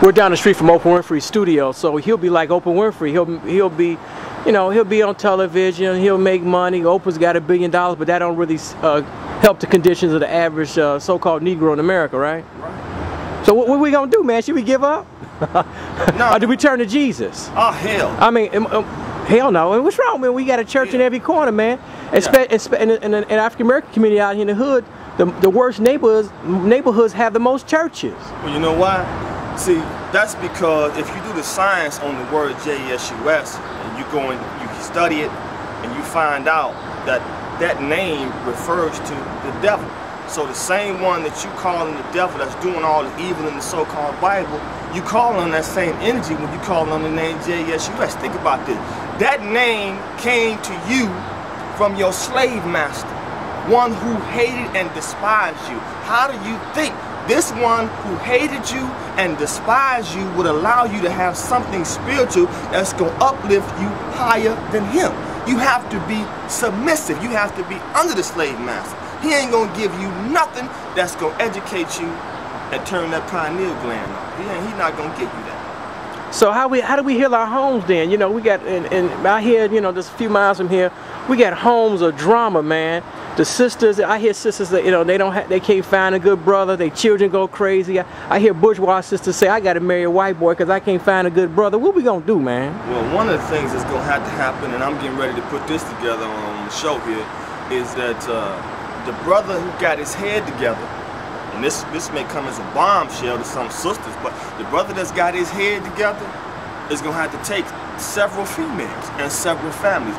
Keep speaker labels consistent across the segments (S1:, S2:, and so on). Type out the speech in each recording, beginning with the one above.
S1: We're down the street from Oprah Winfrey's studio, so he'll be like Oprah Winfrey. He'll be, you know, he'll be on television. He'll make money. Oprah's got $1 billion, but that don't really help the conditions of the average so-called Negro in America, right? Right. So what are we gonna do, man? Should we give up?
S2: No.
S1: Or do we turn to Jesus?
S2: Oh hell!
S1: I mean, hell no. What's wrong, man? We got a church in every corner, man. In the African American community out here in the hood, the worst neighborhoods have the most churches.
S2: Well, you know why? See, that's because if you do the science on the word J-E-S-U-S, and you go and you study it, and you find out that that name refers to the devil. So the same one that you calling the devil that's doing all the evil in the so-called Bible, you call on that same energy when you call on the name J-E-S-U-S. Think about this. That name came to you from your slave master, one who hated and despised you. How do you think this one who hated you and despised you would allow you to have something spiritual that's going to uplift you higher than him? You have to be submissive. You have to be under the slave master. He ain't going to give you nothing that's going to educate you and turn that pineal gland on. He's not going to give you that.
S1: So how do we heal our homes then? You know, we got, and out here, you know, just a few miles from here, we got homes of drama, man. The sisters, I hear sisters that, you know, they can't find a good brother. Their children go crazy. I hear bourgeois sisters say, I got to marry a white boy because I can't find a good brother. What we gonna do, man?
S2: Well, one of the things that's gonna have to happen, and I'm getting ready to put this together on the show here, is that the brother who got his head together, and this may come as a bombshell to some sisters, but the brother that's got his head together is gonna have to take several females and several families.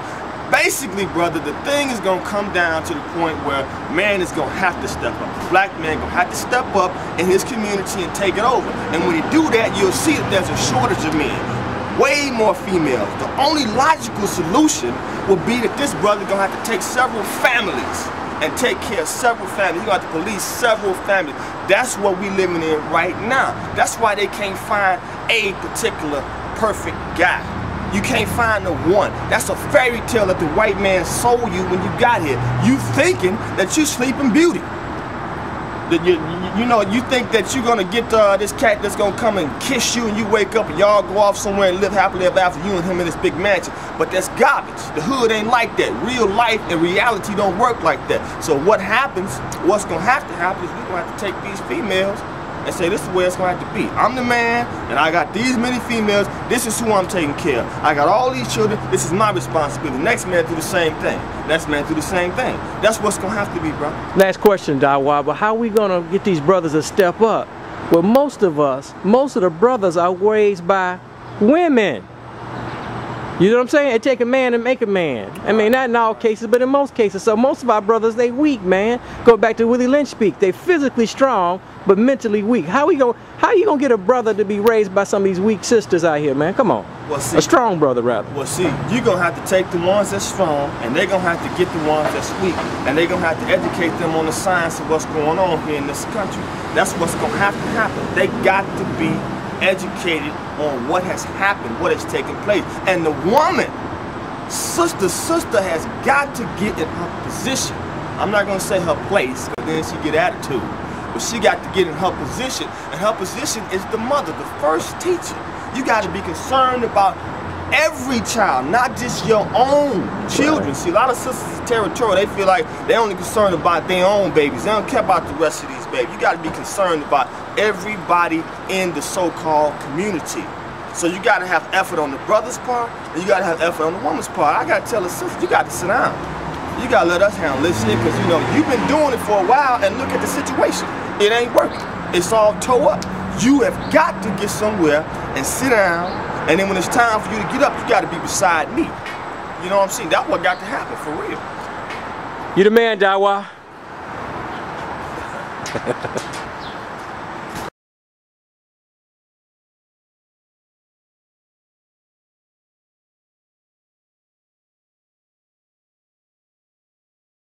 S2: Basically, brother, the thing is going to come down to the point where man is going to have to step up. The black man going to have to step up in his community and take it over. And when he do that, you'll see that there's a shortage of men. Way more females. The only logical solution will be that this brother going to have to take several families and take care of several families. He's going to have to police several families. That's what we're living in right now. That's why they can't find a particular perfect guy. You can't find the one. That's a fairy tale that the white man sold you when you got here. You thinking that you Sleeping Beauty. That you know, you think that you're gonna get this cat that's gonna come and kiss you and you wake up and y'all go off somewhere and live happily ever after, you and him in this big mansion. But that's garbage. The hood ain't like that. Real life and reality don't work like that. So what happens, what's gonna have to happen is we're gonna have to take these females and say, this is where it's going to have to be. I'm the man, and I got these many females. This is who I'm taking care of. I got all these children. This is my responsibility. The next man do the same thing. Next man do the same thing. That's what's going to have to be, bro.
S1: Last question, Dawah, but how are we going to get these brothers to step up? Well, most of the brothers are raised by women. You know what I'm saying? It take a man to make a man. I mean, not in all cases, but in most cases. So most of our brothers, they weak, man. Go back to Willie Lynch speak. They physically strong, but mentally weak. How you gonna get a brother to be raised by some of these weak sisters out here, man? Come on.
S2: Well, see,
S1: a strong brother, rather.
S2: Well, see, you're gonna have to take the ones that's strong, and they're gonna have to get the ones that's weak, and they're gonna have to educate them on the science of what's going on here in this country. That's what's gonna have to happen. They got to be educated on what has happened, what has taken place. And the woman, sister has got to get in her position. I'm not going to say her place, because then she get attitude. But she got to get in her position, and her position is the mother, the first teacher. You got to be concerned about every child, not just your own children. See, a lot of sisters are territorial. They feel like they're only concerned about their own babies. They don't care about the rest of these babies. You got to be concerned about everybody in the so-called community. So you got to have effort on the brother's part, and you got to have effort on the woman's part. I got to tell the sister, you got to sit down. You got to let us handle this shit, because, you know, you've been doing it for a while, and look at the situation. It ain't working. It's all tore up. You have got to get somewhere and sit down, and then when it's time for you to get up, you got to be beside me. You know what I'm saying? That's what got to happen, for real.
S1: You the man, Dawah.